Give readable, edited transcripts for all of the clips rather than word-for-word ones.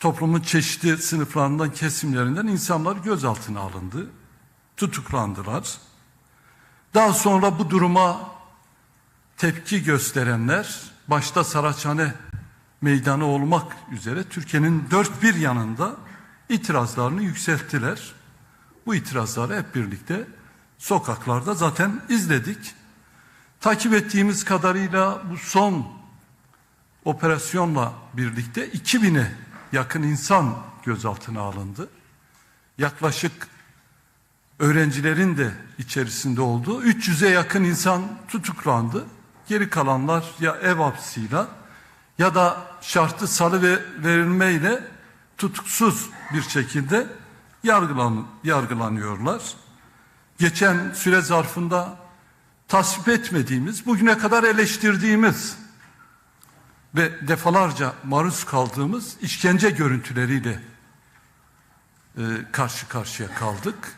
toplumun çeşitli sınıflarından, kesimlerinden insanlar gözaltına alındı, tutuklandılar. Daha sonra bu duruma tepki gösterenler, başta Saraçhane Meydanı olmak üzere Türkiye'nin dört bir yanında itirazlarını yükselttiler. Bu itirazları hep birlikte sokaklarda zaten izledik. Takip ettiğimiz kadarıyla bu son operasyonla birlikte 2000'e yakın insan gözaltına alındı. Yaklaşık öğrencilerin de içerisinde olduğu 300'e yakın insan tutuklandı. Geri kalanlar ya ev hapsiyle ya da şartlı salı verilmeyle tutuksuz bir şekilde yargılanıyorlar. Geçen süre zarfında tasvip etmediğimiz, bugüne kadar eleştirdiğimiz ve defalarca maruz kaldığımız işkence görüntüleriyle karşı karşıya kaldık.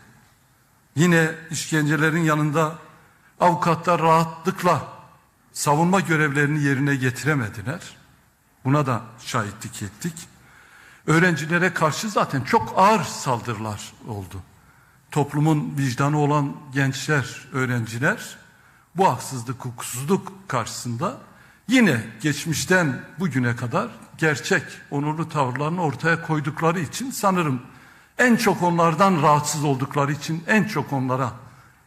Yine işkencelerin yanında avukatlar rahatlıkla savunma görevlerini yerine getiremediler. Buna da şahitlik ettik. Öğrencilere karşı zaten çok ağır saldırılar oldu. Toplumun vicdanı olan gençler, öğrenciler bu haksızlık, hukuksuzluk karşısında yine geçmişten bugüne kadar gerçek, onurlu tavırlarını ortaya koydukları için sanırım en çok onlardan rahatsız oldukları için en çok onlara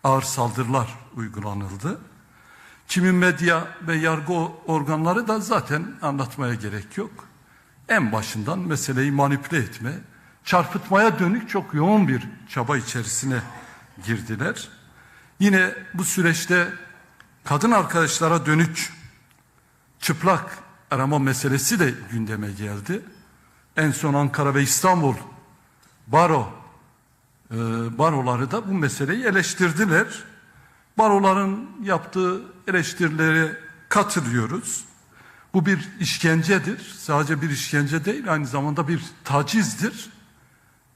ağır saldırılar uygulanıldı. Kimin medya ve yargı organları da zaten anlatmaya gerek yok. En başından meseleyi manipüle etme, çarpıtmaya dönük çok yoğun bir çaba içerisine girdiler. Yine bu süreçte kadın arkadaşlara dönük çıplak arama meselesi de gündeme geldi. En son Ankara ve İstanbul baroları da bu meseleyi eleştirdiler. Baroların yaptığı eleştirilere katılıyoruz. Bu bir işkencedir. Sadece bir işkence değil, aynı zamanda bir tacizdir.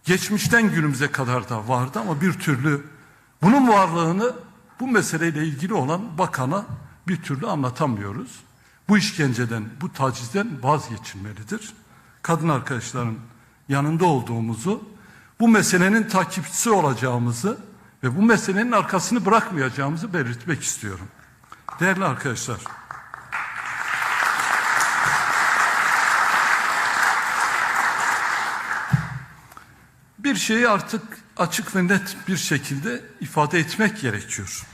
Geçmişten günümüze kadar da vardı ama bir türlü bunun varlığını bu meseleyle ilgili olan bakana bir türlü anlatamıyoruz. Bu işkenceden, bu tacizden vazgeçilmelidir. Kadın arkadaşların yanında olduğumuzu, bu meselenin takipçisi olacağımızı ve bu meselenin arkasını bırakmayacağımızı belirtmek istiyorum. Değerli arkadaşlar, bir şeyi artık açık ve net bir şekilde ifade etmek gerekiyor.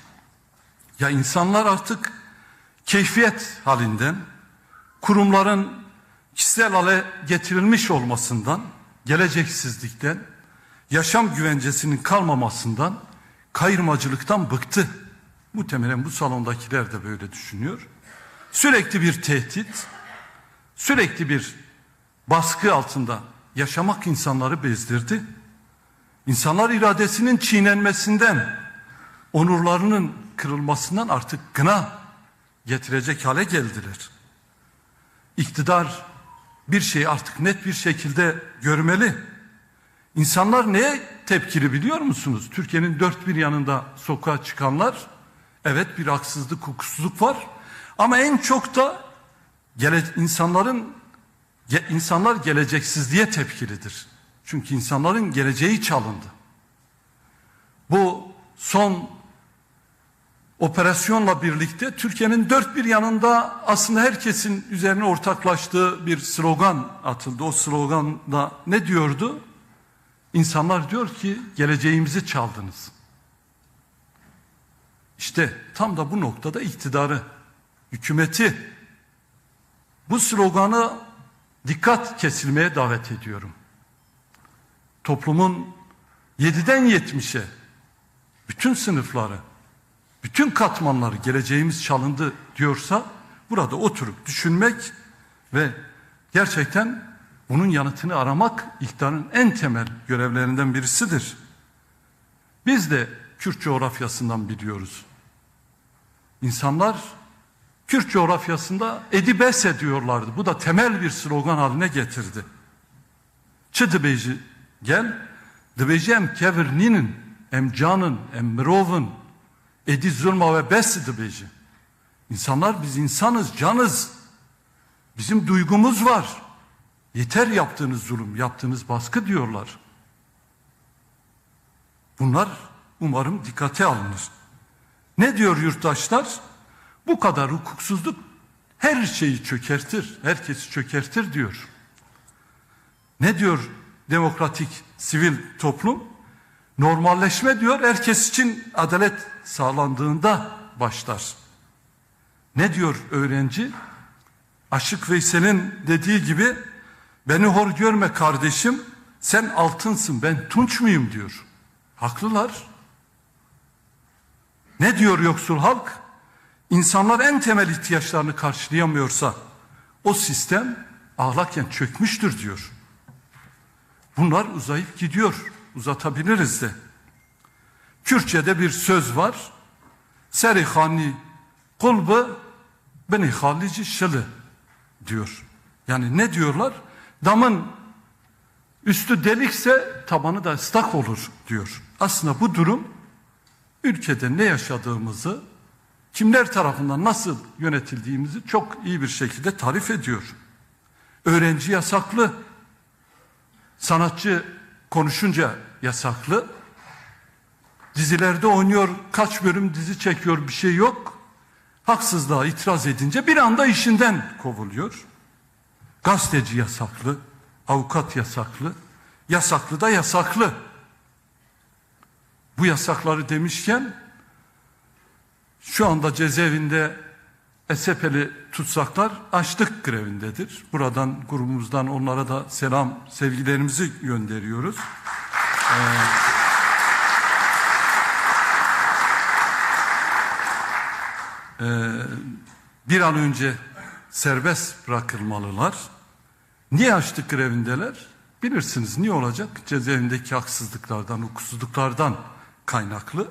Ya insanlar artık keyfiyet halinden, kurumların kişisel hale getirilmiş olmasından, geleceksizlikten, yaşam güvencesinin kalmamasından, kayırmacılıktan bıktı. Muhtemelen bu salondakiler de böyle düşünüyor. Sürekli bir tehdit, sürekli bir baskı altında yaşamak insanları bezdirdi. İnsanlar iradesinin çiğnenmesinden, onurlarının kırılmasından artık gına getirecek hale geldiler. İktidar bir şeyi artık net bir şekilde görmeli. İnsanlar neye tepkili biliyor musunuz? Türkiye'nin dört bir yanında sokağa çıkanlar, evet bir haksızlık, hukuksuzluk var. Ama en çok da insanlar geleceksizliğe tepkilidir. Çünkü insanların geleceği çalındı. Bu son operasyonla birlikte Türkiye'nin dört bir yanında aslında herkesin üzerine ortaklaştığı bir slogan atıldı. O sloganda ne diyordu? İnsanlar diyor ki geleceğimizi çaldınız. İşte tam da bu noktada iktidarı, hükümeti bu sloganı dikkat kesilmeye davet ediyorum. Toplumun 7'den 70'e bütün sınıfları, bütün katmanları geleceğimiz çalındı diyorsa burada oturup düşünmek ve gerçekten bunun yanıtını aramak iktidarın en temel görevlerinden birisidir. Biz de Kürt coğrafyasından biliyoruz. İnsanlar Kürt coğrafyasında edibese diyorlardı. Bu da temel bir slogan haline getirdi. Çı dibêji gel, dibêji em kevirnînin, em canın, em mirovun, edi zulma ve besi dibêji. İnsanlar biz insanız, canız. Bizim duygumuz var. Yeter yaptığınız zulüm, yaptığınız baskı diyorlar. Bunlar umarım dikkate alınır. Ne diyor yurttaşlar? Bu kadar hukuksuzluk her şeyi çökertir, herkesi çökertir diyor. Ne diyor demokratik sivil toplum? Normalleşme diyor, herkes için adalet sağlandığında başlar. Ne diyor öğrenci? Aşık Veysel'in dediği gibi, beni hor görme kardeşim, sen altınsın, ben tunç muyum diyor. Haklılar. Ne diyor yoksul halk? İnsanlar en temel ihtiyaçlarını karşılayamıyorsa o sistem ahlaken çökmüştür diyor. Bunlar uzayıp gidiyor. Uzatabiliriz de. Kürtçe'de bir söz var. Serihani kulbu beni halici şılı diyor. Yani ne diyorlar? Damın üstü delikse tabanı da ıslak olur diyor. Aslında bu durum ülkede ne yaşadığımızı, kimler tarafından nasıl yönetildiğimizi çok iyi bir şekilde tarif ediyor. Öğrenci yasaklı, sanatçı konuşunca yasaklı, dizilerde oynuyor, kaç bölüm dizi çekiyor, bir şey yok. Haksızlığa itiraz edince bir anda işinden kovuluyor. Gazeteci yasaklı, avukat yasaklı, yasaklı da yasaklı. Bu yasakları demişken şu anda cezaevinde SHP'li tutsaklar açlık grevindedir. Buradan grubumuzdan onlara da selam, sevgilerimizi gönderiyoruz. Bir an önce serbest bırakılmalılar. Niye açlık grevindeler? Bilirsiniz niye olacak? Cezaevindeki haksızlıklardan, hukuksuzluklardan kaynaklı.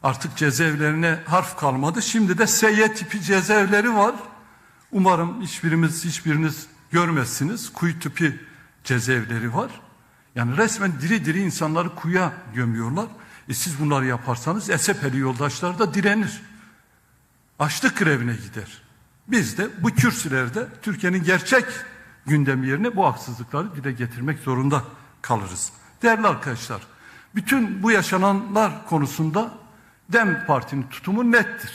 Artık cezaevlerine harf kalmadı. Şimdi de SY tipi cezaevleri var. Umarım hiçbiriniz görmezsiniz. Kuyu tipi cezaevleri var. Yani resmen diri diri insanları kuyuya gömüyorlar. Siz bunları yaparsanız SHP'li yoldaşlar da direnir. Açlık grevine gider. Biz de bu kürsülerde Türkiye'nin gerçek gündemi yerine bu haksızlıkları dile getirmek zorunda kalırız. Değerli arkadaşlar, bütün bu yaşananlar konusunda DEM Parti'nin tutumu nettir.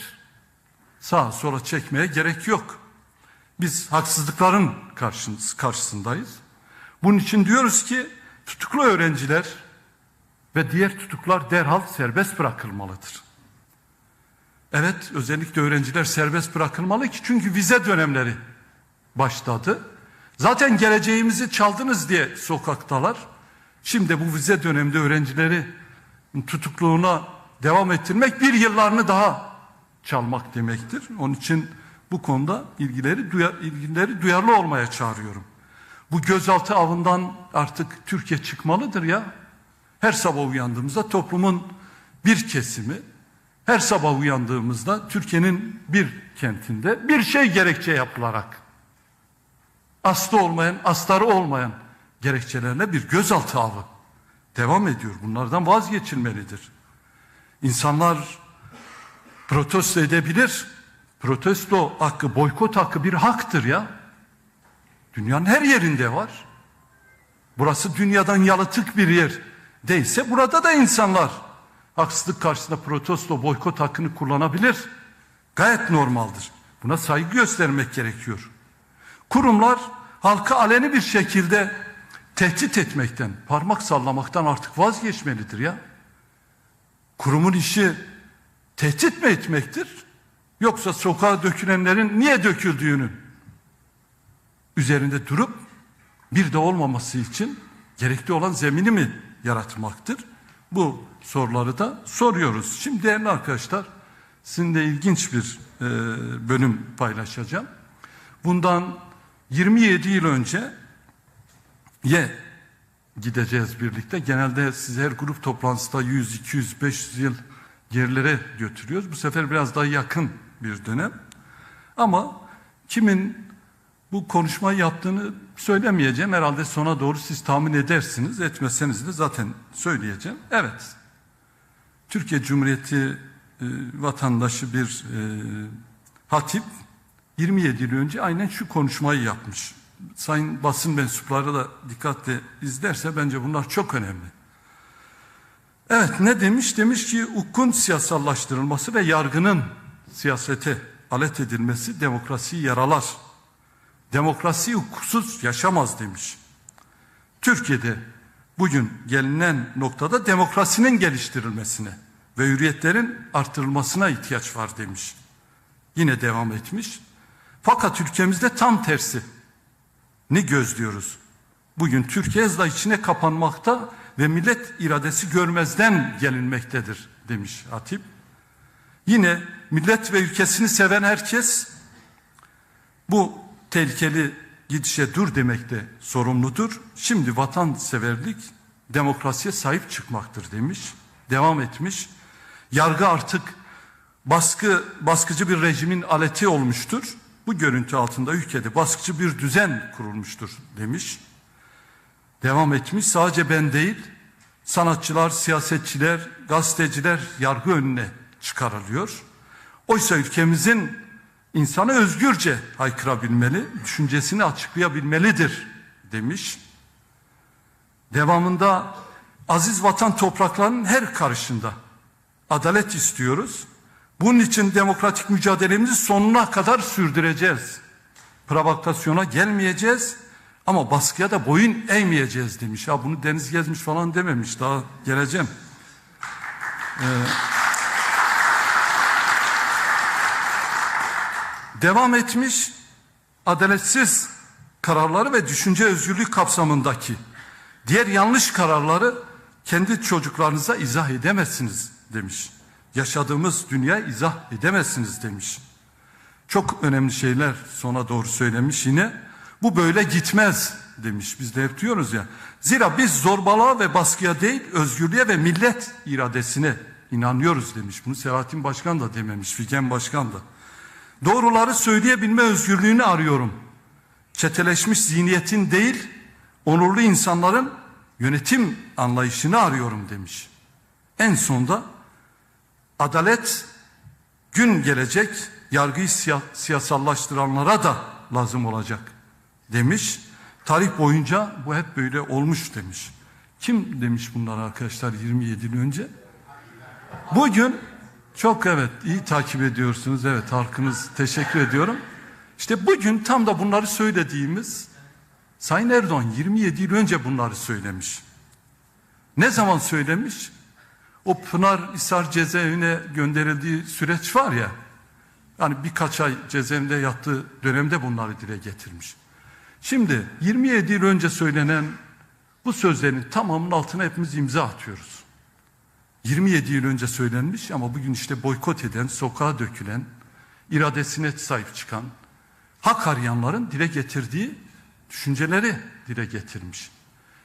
Sağa sola çekmeye gerek yok. Biz haksızlıkların karşısındayız. Bunun için diyoruz ki tutuklu öğrenciler ve diğer tutuklar derhal serbest bırakılmalıdır. Evet, özellikle öğrenciler serbest bırakılmalı ki çünkü vize dönemleri başladı. Zaten geleceğimizi çaldınız diye sokaktalar. Şimdi bu vize döneminde öğrencileri tutukluğuna devam ettirmek bir yıllarını daha çalmak demektir. Onun için bu konuda ilgileri duyarlı olmaya çağırıyorum. Bu gözaltı avından artık Türkiye çıkmalıdır ya. Her sabah uyandığımızda toplumun bir kesimi, her sabah uyandığımızda Türkiye'nin bir kentinde bir şey gerekçe yapılarak, aslı olmayan, astarı olmayan gerekçelerle bir gözaltı avı devam ediyor. Bunlardan vazgeçilmelidir. İnsanlar protesto edebilir. Protesto hakkı, boykot hakkı bir haktır ya. Dünyanın her yerinde var. Burası dünyadan yalıtık bir yer değilse burada da insanlar haksızlık karşısında protesto, boykot hakkını kullanabilir. Gayet normaldir. Buna saygı göstermek gerekiyor. Kurumlar halkı aleni bir şekilde tehdit etmekten, parmak sallamaktan artık vazgeçmelidir ya. Kurumun işi tehdit mi etmektir? Yoksa sokağa dökülenlerin niye döküldüğünün üzerinde durup bir de olmaması için gerekli olan zemini mi yaratmaktır? Bu soruları da soruyoruz. Şimdi değerli arkadaşlar, sizinle ilginç bir bölüm paylaşacağım. Bundan 27 yıl önce gideceğiz birlikte. Genelde siz her grup toplantısında 100, 200, 500 yıl gerilere götürüyoruz. Bu sefer biraz daha yakın bir dönem. Ama kimin bu konuşmayı yaptığını söylemeyeceğim. Herhalde sona doğru siz tahmin edersiniz. Etmeseniz de zaten söyleyeceğim. Evet. Türkiye Cumhuriyeti vatandaşı bir hatip 27 yıl önce aynen şu konuşmayı yapmış. sayın basın mensupları da dikkatle izlerse bence bunlar çok önemli. Evet, ne demiş? Demiş ki hukukun siyasallaştırılması ve yargının siyasete alet edilmesi demokrasiyi yaralar. Demokrasi hukuksuz yaşamaz demiş. Türkiye'de bugün gelinen noktada demokrasinin geliştirilmesine ve hürriyetlerin artırılmasına ihtiyaç var demiş. Yine devam etmiş. Fakat ülkemizde tam tersi. Ne gözlüyoruz? Bugün Türkiye hızla içine kapanmakta ve millet iradesi görmezden gelinmektedir demiş hatip. Yine millet ve ülkesini seven herkes bu tehlikeli gidişe dur demekte sorumludur. Şimdi vatanseverlik demokrasiye sahip çıkmaktır demiş. Devam etmiş. Yargı artık baskıcı bir rejimin aleti olmuştur. Bu görüntü altında ülkede baskıcı bir düzen kurulmuştur demiş. Devam etmiş. Sadece ben değil, sanatçılar, siyasetçiler, gazeteciler yargı önüne çıkarılıyor. Oysa ülkemizin insanı özgürce haykırabilmeli, düşüncesini açıklayabilmelidir demiş. Devamında aziz vatan topraklarının her karışında adalet istiyoruz. Bunun için demokratik mücadelemizi sonuna kadar sürdüreceğiz. Provokasyona gelmeyeceğiz ama baskıya da boyun eğmeyeceğiz demiş. Ya bunu Deniz Gezmiş falan dememiş, daha geleceğim. Devam etmiş, adaletsiz kararları ve düşünce özgürlüğü kapsamındaki diğer yanlış kararları kendi çocuklarınıza izah edemezsiniz demiş. Yaşadığımız dünya izah edemezsiniz demiş. Çok önemli şeyler sona doğru söylemiş yine. Bu böyle gitmez demiş. Biz de hep diyoruz ya. Zira biz zorbalığa ve baskıya değil, özgürlüğe ve millet iradesine inanıyoruz demiş. Bunu Selahattin Başkan da dememiş, Figen Başkan da. Doğruları söyleyebilme özgürlüğünü arıyorum. Çeteleşmiş zihniyetin değil, onurlu insanların yönetim anlayışını arıyorum demiş. En sonda adalet gün gelecek, yargıyı siyasallaştıranlara da lazım olacak demiş. Tarih boyunca bu hep böyle olmuş demiş. Kim demiş bunlar arkadaşlar 27 yıl önce? Bugün çok evet iyi takip ediyorsunuz. Evet, halkınız, teşekkür ediyorum. İşte bugün tam da bunları söylediğimiz Sayın Erdoğan 27 yıl önce bunları söylemiş. Ne zaman söylemiş? O Pınarhisar cezaevine gönderildiği süreç var ya, yani birkaç ay cezaevinde yattığı dönemde bunları dile getirmiş. Şimdi 27 yıl önce söylenen bu sözlerin tamamının altına hepimiz imza atıyoruz. 27 yıl önce söylenmiş ama bugün işte boykot eden, sokağa dökülen, iradesine sahip çıkan, hak arayanların dile getirdiği düşünceleri dile getirmiş.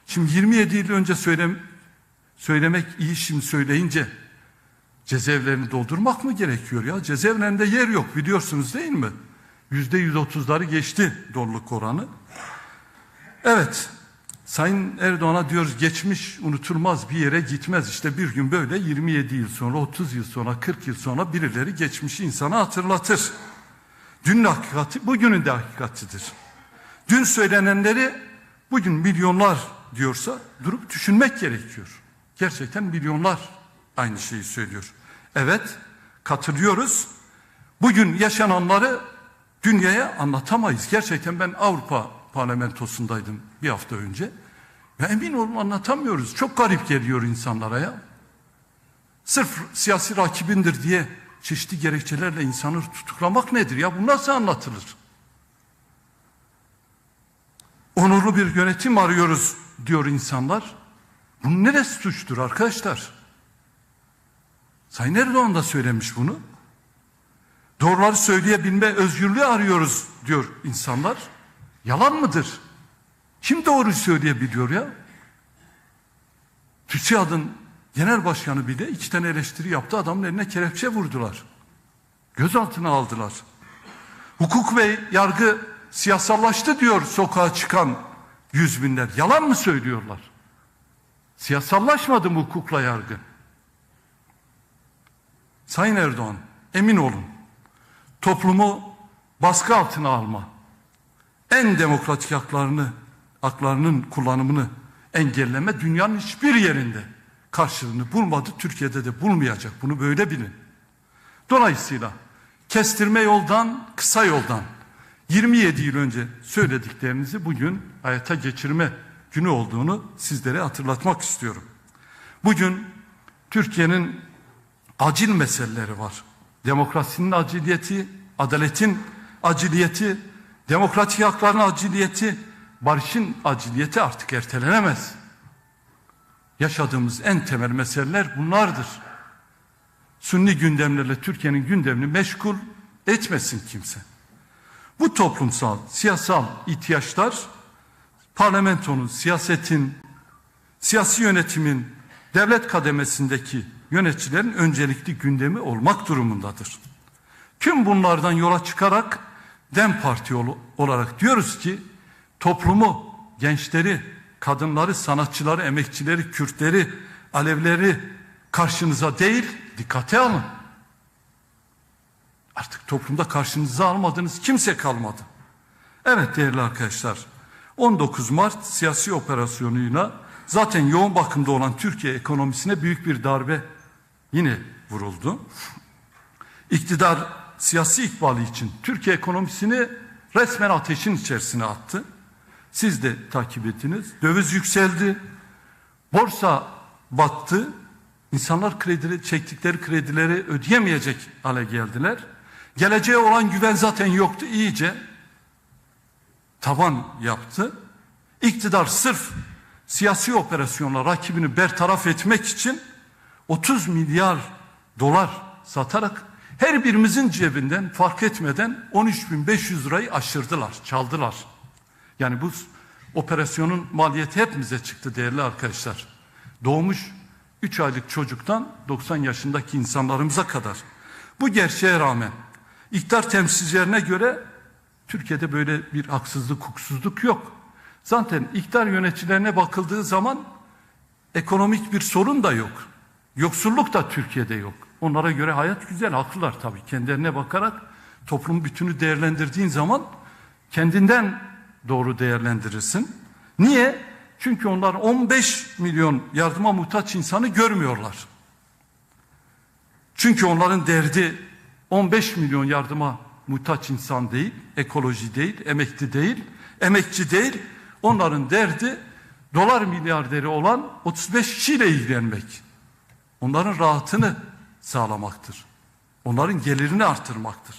Şimdi 27 yıl önce söylemek iyi, şimdi söyleyince cezaevlerini doldurmak mı gerekiyor ya? Cezaevlerinde yer yok, biliyorsunuz değil mi? %130'ları geçti doluluk oranı. Evet, Sayın Erdoğan'a diyoruz geçmiş unutulmaz, bir yere gitmez. İşte bir gün böyle 27 yıl sonra, 30 yıl sonra, 40 yıl sonra birileri geçmişi insana hatırlatır. Dünün hakikati bugünün de hakikatidir. Dün söylenenleri bugün milyonlar diyorsa durup düşünmek gerekiyor. Gerçekten milyonlar aynı şeyi söylüyor. Evet, katılıyoruz. Bugün yaşananları dünyaya anlatamayız. Gerçekten ben Avrupa Parlamentosu'ndaydım bir hafta önce. Ya emin olun anlatamıyoruz. Çok garip geliyor insanlara ya. Sırf siyasi rakibindir diye çeşitli gerekçelerle insanı tutuklamak nedir ya? Bu nasıl anlatılır? Onurlu bir yönetim arıyoruz diyor insanlar. Bunun neresi suçtur arkadaşlar? Sayın Erdoğan da söylemiş bunu. Doğruları söyleyebilme özgürlüğü arıyoruz diyor insanlar. Yalan mıdır? Kim doğruyu söyleyebiliyor ya? TÜSİAD'ın genel başkanı bile 2 tane eleştiri yaptı. Adamın eline kelepçe vurdular. Gözaltına aldılar. Hukuk ve yargı siyasallaştı diyor sokağa çıkan yüz binler. Yalan mı söylüyorlar? Siyasallaşmadı mı hukukla yargı? Sayın Erdoğan, emin olun, toplumu baskı altına alma, en demokratik haklarının kullanımını engelleme dünyanın hiçbir yerinde karşılığını bulmadı. Türkiye'de de bulmayacak. Bunu böyle bilin. Dolayısıyla kestirme yoldan, kısa yoldan 27 yıl önce söylediklerinizi bugün hayata geçirme günü olduğunu sizlere hatırlatmak istiyorum. Bugün Türkiye'nin acil meseleleri var. Demokrasinin aciliyeti, adaletin aciliyeti, demokratik hakların aciliyeti, barışın aciliyeti artık ertelenemez. Yaşadığımız en temel meseleler bunlardır. Sünni gündemlerle Türkiye'nin gündemini meşgul etmesin kimse. Bu toplumsal, siyasal ihtiyaçlar parlamentonun, siyasetin, siyasi yönetimin, devlet kademesindeki yöneticilerin öncelikli gündemi olmak durumundadır. Tüm bunlardan yola çıkarak DEM Parti olarak diyoruz ki toplumu, gençleri, kadınları, sanatçıları, emekçileri, Kürtleri, Alevleri karşınıza değil dikkate alın. Artık toplumda karşınıza almadığınız kimse kalmadı. Evet değerli arkadaşlar, 19 Mart siyasi operasyonuyla zaten yoğun bakımda olan Türkiye ekonomisine büyük bir darbe yine vuruldu. İktidar siyasi ikbali için Türkiye ekonomisini resmen ateşin içerisine attı. Siz de takip ettiniz. Döviz yükseldi. Borsa battı. İnsanlar çektikleri kredileri ödeyemeyecek hale geldiler. Geleceğe olan güven zaten yoktu. İyice tavan yaptı. İktidar sırf siyasi operasyonla rakibini bertaraf etmek için 30 milyar dolar satarak her birimizin cebinden fark etmeden 13.500 lirayı aşırdılar, çaldılar. Yani bu operasyonun maliyeti hepimize çıktı değerli arkadaşlar. Doğmuş 3 aylık çocuktan 90 yaşındaki insanlarımıza kadar. Bu gerçeğe rağmen iktidar temsilcilerine göre Türkiye'de böyle bir haksızlık, hukuksuzluk yok. Zaten iktidar yöneticilerine bakıldığı zaman ekonomik bir sorun da yok. Yoksulluk da Türkiye'de yok. Onlara göre hayat güzel, haklılar tabii. Kendilerine bakarak toplum bütünü değerlendirdiğin zaman kendinden doğru değerlendirirsin. Niye? Çünkü onlar 15 milyon yardıma muhtaç insanı görmüyorlar. Çünkü onların derdi 15 milyon yardıma muhtaç insan değil, ekoloji değil, emekli değil, emekçi değil. Onların derdi dolar milyarderi olan 35 kişiyle ilgilenmek. Onların rahatını sağlamaktır. Onların gelirini artırmaktır.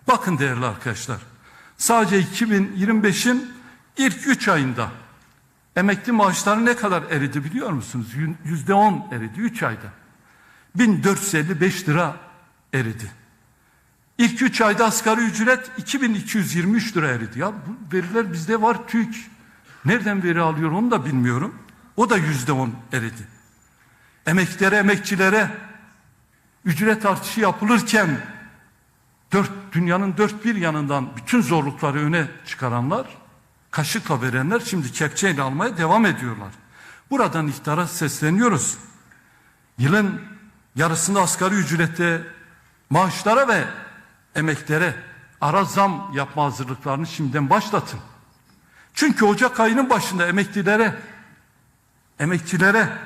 Bakın değerli arkadaşlar, sadece 2025'in ilk 3 ayında emekli maaşları ne kadar eridi biliyor musunuz? %10 eridi 3 ayda. 1455 lira eridi. İlk 3 ayda asgari ücret 2223 lira eridi. Ya bu veriler bizde var, TÜİK. Nereden veri alıyor onu da bilmiyorum. O da %10 eridi. Emeklilere, emekçilere ücret artışı yapılırken dünyanın dört bir yanından bütün zorlukları öne çıkaranlar, kaşıkla verenler şimdi kepçeyle almaya devam ediyorlar. Buradan iktidara sesleniyoruz. Yılın yarısında asgari ücrette maaşlara ve emeklere ara zam yapma hazırlıklarını şimdiden başlatın. Çünkü Ocak ayının başında emekçilere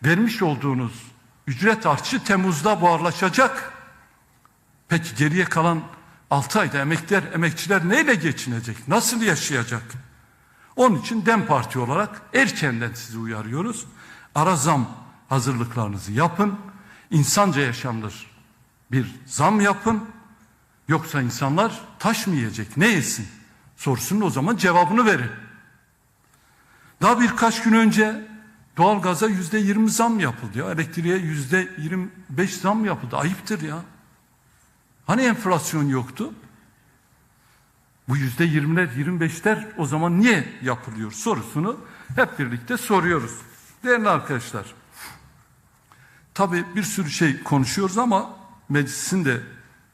vermiş olduğunuz ücret artışı Temmuz'da buharlaşacak. Peki geriye kalan 6 ayda emekçiler neyle geçinecek? Nasıl yaşayacak? Onun için DEM Parti olarak erkenden sizi uyarıyoruz. Ara zam hazırlıklarınızı yapın. İnsanca yaşanır bir zam yapın. Yoksa insanlar taş mı yiyecek, ne yesin? Sorusunun o zaman cevabını verin. Daha birkaç gün önce doğalgaza %20 zam yapıldı ya. Elektriğe %25 zam yapıldı. Ayıptır ya. Hani enflasyon yoktu? Bu %20'ler, 25'ler o zaman niye yapılıyor sorusunu hep birlikte soruyoruz. Değerli arkadaşlar, tabii bir sürü şey konuşuyoruz ama meclisin de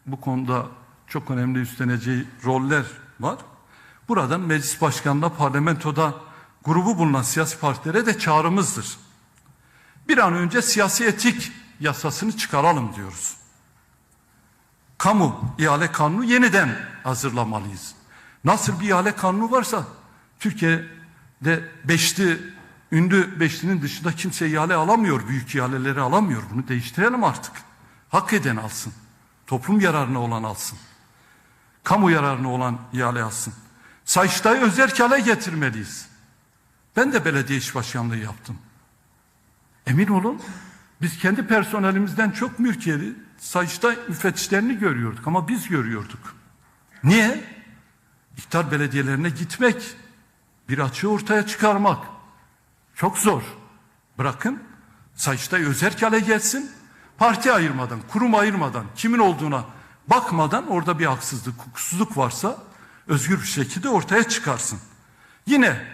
bu konuda çok önemli üstleneceği roller var. Buradan meclis başkanına, parlamentoda grubu bulunan siyasi partilere de çağrımızdır. Bir an önce siyasi etik yasasını çıkaralım diyoruz. Kamu ihale kanunu yeniden hazırlamalıyız. Nasıl bir ihale kanunu varsa Türkiye'de ünlü beşlinin dışında kimse ihale alamıyor, büyük ihaleleri alamıyor. Bunu değiştirelim artık. Hak eden alsın. Toplum yararına olan alsın. Kamu yararına olan ihale alsın. Sayıştay'ı özerk hale getirmeliyiz. Ben de belediye iş başkanlığı yaptım. Emin olun biz kendi personelimizden çok mülkiyeli Sayıştay müfettişlerini görüyorduk ama biz görüyorduk. Niye? İktidar belediyelerine gitmek, bir açığı ortaya çıkarmak çok zor. Bırakın Sayıştay özerk hale gelsin, parti ayırmadan, kurum ayırmadan, kimin olduğuna bakmadan orada bir haksızlık, hukuksuzluk varsa özgür bir şekilde ortaya çıkarsın. Yine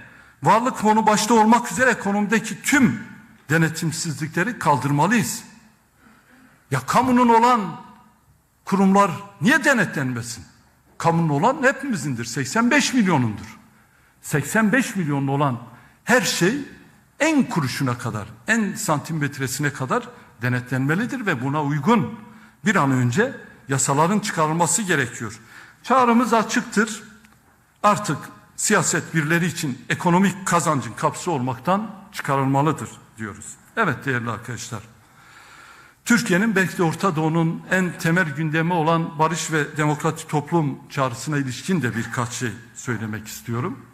varlık fonu başta olmak üzere ekonomideki tüm denetimsizlikleri kaldırmalıyız. Ya kamunun olan kurumlar niye denetlenmesin? Kamunun olan hepimizindir. 85 milyonundur. 85 milyon olan her şey en kuruşuna kadar, en santimetresine kadar denetlenmelidir ve buna uygun bir an önce yasaların çıkarılması gerekiyor. Çağrımız açıktır. Artık siyaset birileri için ekonomik kazancın kapısı olmaktan çıkarılmalıdır diyoruz. Evet değerli arkadaşlar. Türkiye'nin belki de Orta Doğu'nun en temel gündemi olan barış ve demokratik toplum çağrısına ilişkin de birkaç şey söylemek istiyorum.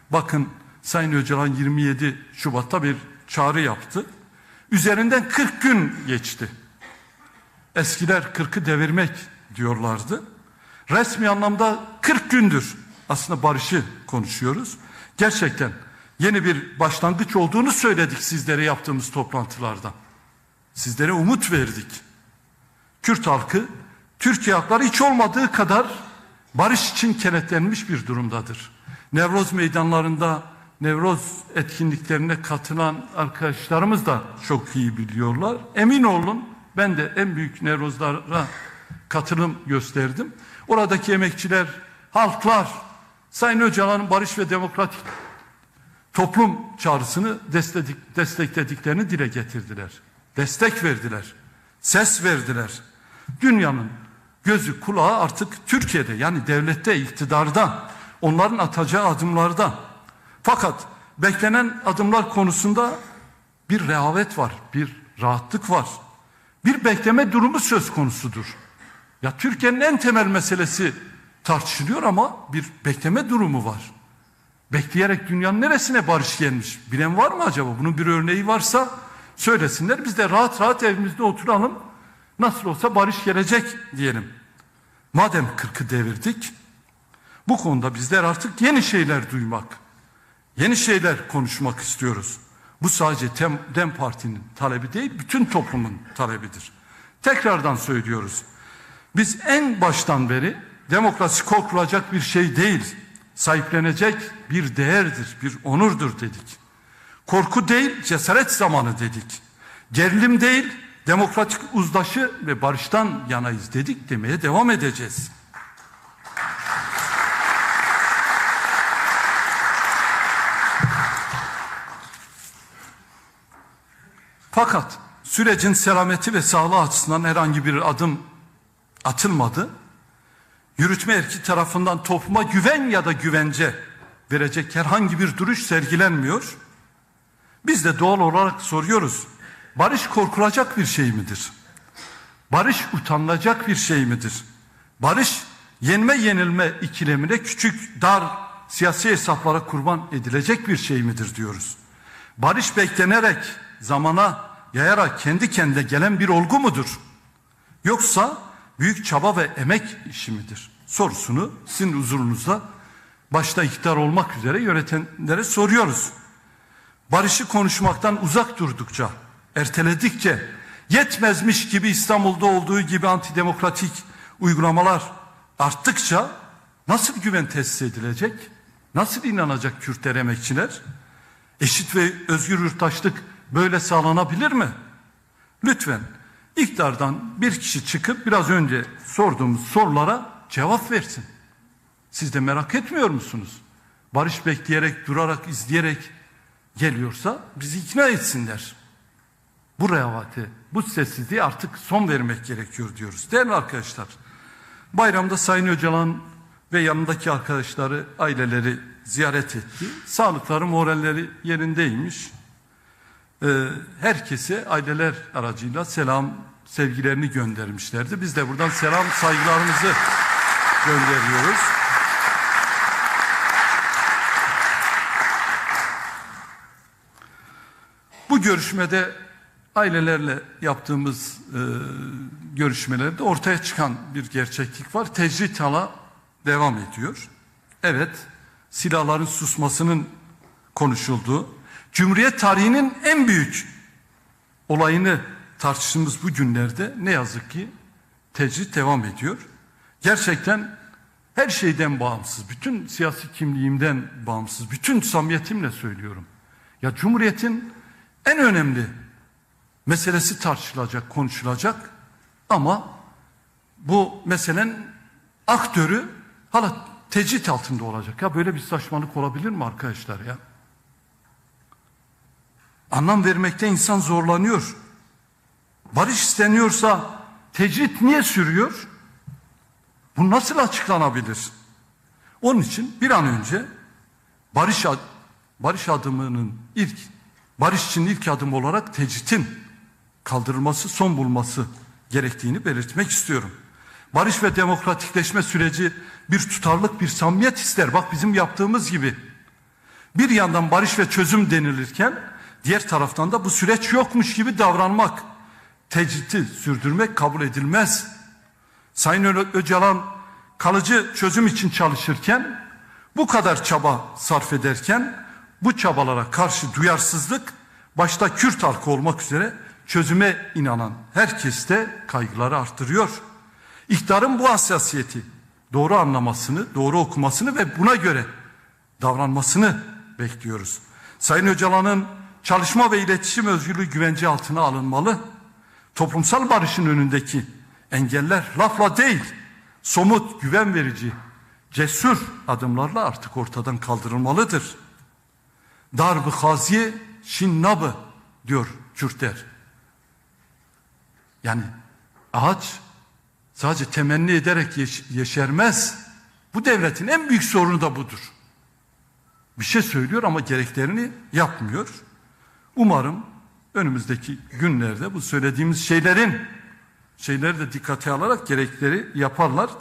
Bakın Sayın Öcalan 27 Şubat'ta bir çağrı yaptı. Üzerinden 40 gün geçti. Eskiler 40'ı devirmek diyorlardı. Resmi anlamda 40 gündür aslında barışı konuşuyoruz. Gerçekten yeni bir başlangıç olduğunu söyledik sizlere yaptığımız toplantılarda. Sizlere umut verdik. Kürt halkı Türkiye halkları hiç olmadığı kadar barış için kenetlenmiş bir durumdadır. Nevroz meydanlarında, Nevroz etkinliklerine katılan arkadaşlarımız da çok iyi biliyorlar. Emin olun ben de en büyük Nevrozlara katılım gösterdim. Oradaki emekçiler, halklar, Sayın Öcalan'ın barış ve demokratik toplum çağrısını desteklediklerini dile getirdiler. Destek verdiler. Ses verdiler. Dünyanın gözü kulağı artık Türkiye'de, yani devlette, iktidarda, onların atacağı adımlarda. Fakat beklenen adımlar konusunda bir rehavet var, bir rahatlık var. Bir bekleme durumu söz konusudur. Ya Türkiye'nin en temel meselesi tartışılıyor ama bir bekleme durumu var. Bekleyerek dünyanın neresine barış gelmiş? Bilen var mı acaba? Bunun bir örneği varsa söylesinler. Biz de rahat rahat evimizde oturalım. Nasıl olsa barış gelecek diyelim. Madem 40'ı devirdik, bu konuda bizler artık yeni şeyler duymak, yeni şeyler konuşmak istiyoruz. Bu sadece DEM Parti'nin talebi değil, bütün toplumun talebidir. Tekrardan söylüyoruz. Biz en baştan beri demokrasi korkulacak bir şey değil, sahiplenecek bir değerdir, bir onurdur dedik. Korku değil, cesaret zamanı dedik. Gerilim değil, demokratik uzlaşı ve barıştan yanayız dedik, demeye devam edeceğiz. Fakat sürecin selameti ve sağlığı açısından herhangi bir adım atılmadı. Yürütme erki tarafından topluma güven ya da güvence verecek herhangi bir duruş sergilenmiyor. Biz de doğal olarak soruyoruz. Barış korkulacak bir şey midir? Barış utanılacak bir şey midir? Barış yenme yenilme ikilemine, küçük dar siyasi hesaplara kurban edilecek bir şey midir diyoruz. Barış beklenerek, zamana yayarak kendi kendine gelen bir olgu mudur? Yoksa büyük çaba ve emek işi midir? Sorusunu sizin huzurunuzda başta iktidar olmak üzere yönetenlere soruyoruz. Barışı konuşmaktan uzak durdukça, erteledikçe, yetmezmiş gibi İstanbul'da olduğu gibi antidemokratik uygulamalar arttıkça nasıl güven tesis edilecek? Nasıl inanacak Kürtler, emekçiler? Eşit ve özgür yurttaşlık böyle sağlanabilir mi? Lütfen iktidardan bir kişi çıkıp biraz önce sorduğumuz sorulara cevap versin. Siz de merak etmiyor musunuz? Barış bekleyerek, durarak, izleyerek geliyorsa bizi ikna etsinler. Bu rehavete, bu sessizliğe artık son vermek gerekiyor diyoruz. Değerli arkadaşlar, bayramda Sayın Öcalan ve yanındaki arkadaşları, aileleri ziyaret etti. Sağlıkları, moralleri yerindeymiş. Herkese aileler aracıyla selam, sevgilerini göndermişlerdi. Biz de buradan selam, saygılarımızı gönderiyoruz. Bu görüşmede ailelerle yaptığımız görüşmelerde ortaya çıkan bir gerçeklik var. Tecrit hala devam ediyor. Evet, silahların susmasının konuşulduğu, Cumhuriyet tarihinin en büyük olayını tartıştığımız bu günlerde ne yazık ki tecrit devam ediyor. Gerçekten her şeyden bağımsız, bütün siyasi kimliğimden bağımsız, bütün samimiyetimle söylüyorum. Ya Cumhuriyet'in en önemli meselesi tartışılacak, konuşulacak ama bu meselenin aktörü hala tecrit altında olacak. Ya böyle bir saçmalık olabilir mi arkadaşlar ya? Anlam vermekte insan zorlanıyor. Barış isteniyorsa tecrit niye sürüyor? Bu nasıl açıklanabilir? Onun için bir an önce barış adımının barış için ilk adım olarak tecritin kaldırılması, son bulması gerektiğini belirtmek istiyorum. Barış ve demokratikleşme süreci bir tutarlılık, bir samimiyet ister. Bak bizim yaptığımız gibi. Bir yandan barış ve çözüm denilirken diğer taraftan da bu süreç yokmuş gibi davranmak, tecriti sürdürmek kabul edilmez. Sayın Öcalan kalıcı çözüm için çalışırken, bu kadar çaba sarf ederken bu çabalara karşı duyarsızlık, başta Kürt halkı olmak üzere çözüme inanan herkeste kaygıları arttırıyor. İktidarın bu hassasiyeti, doğru anlamasını, doğru okumasını ve buna göre davranmasını bekliyoruz. Sayın Öcalan'ın çalışma ve iletişim özgürlüğü güvence altına alınmalı. Toplumsal barışın önündeki engeller lafla değil, somut, güven verici, cesur adımlarla artık ortadan kaldırılmalıdır. Darb-ı haziye şinnabı diyor Kürtler. Yani ağaç sadece temenni ederek yeşermez. Bu devletin en büyük sorunu da budur. Bir şey söylüyor ama gereklerini yapmıyor. Umarım önümüzdeki günlerde bu söylediğimiz şeyleri de dikkate alarak gerekleri yaparlar.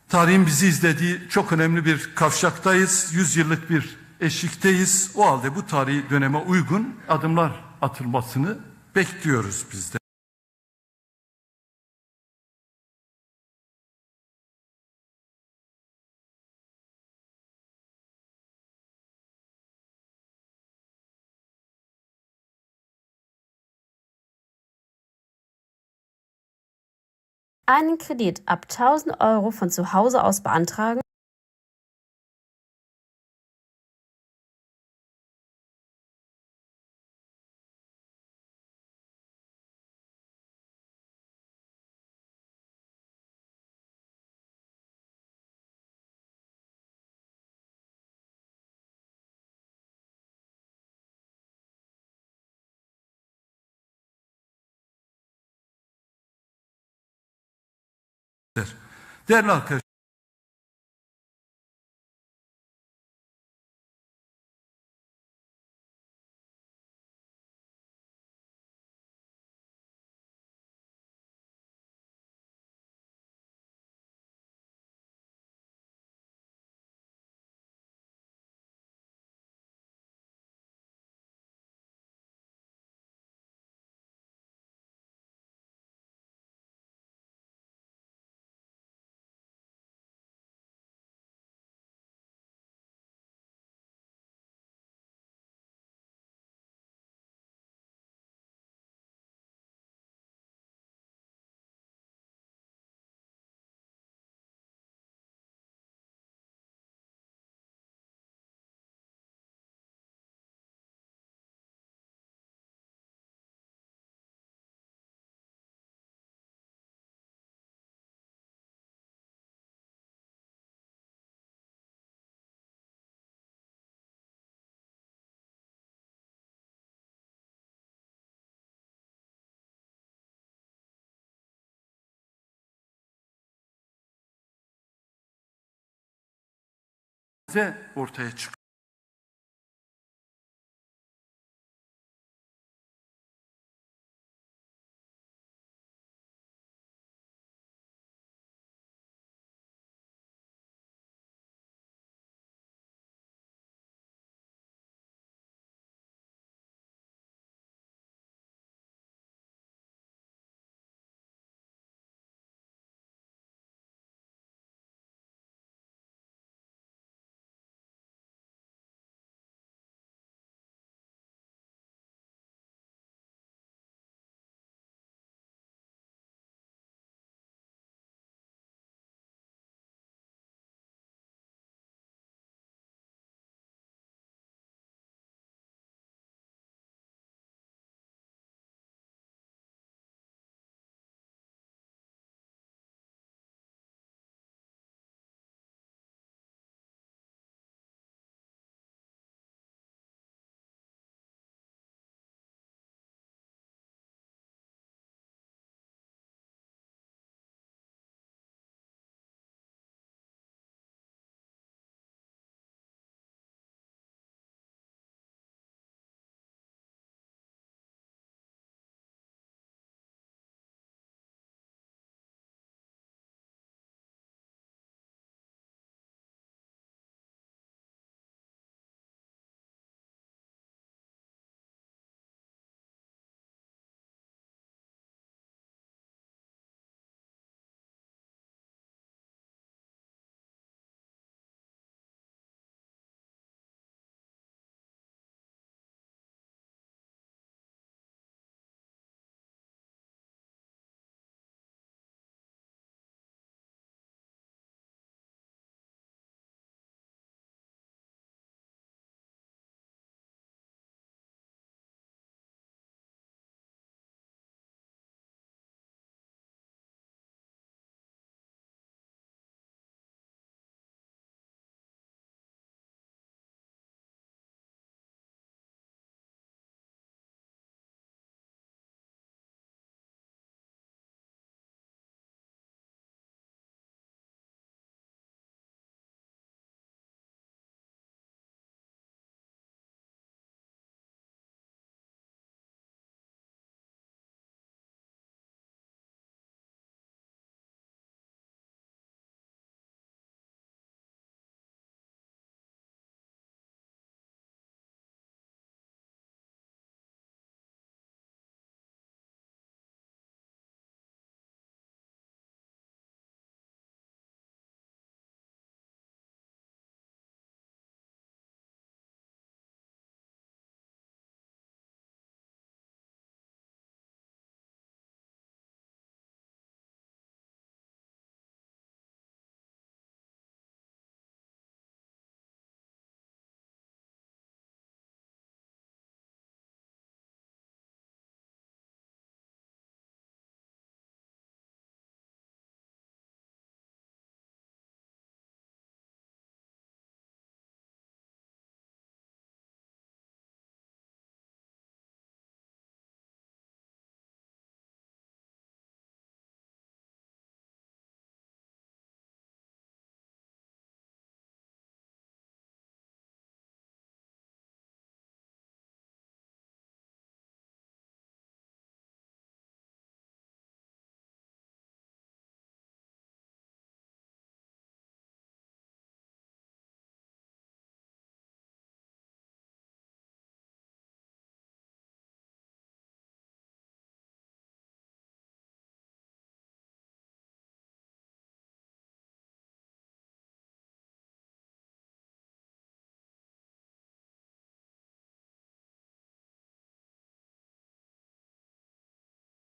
Tarihin bizi izlediği çok önemli bir kavşaktayız. 100 yıllık bir eşikteyiz. O halde bu tarihi döneme uygun adımlar atılmasını bekliyoruz biz de. Einen Kredit ab 1.000 € von zu Hause aus beantragen Değerli arkadaşlar, ortaya çıkıyor.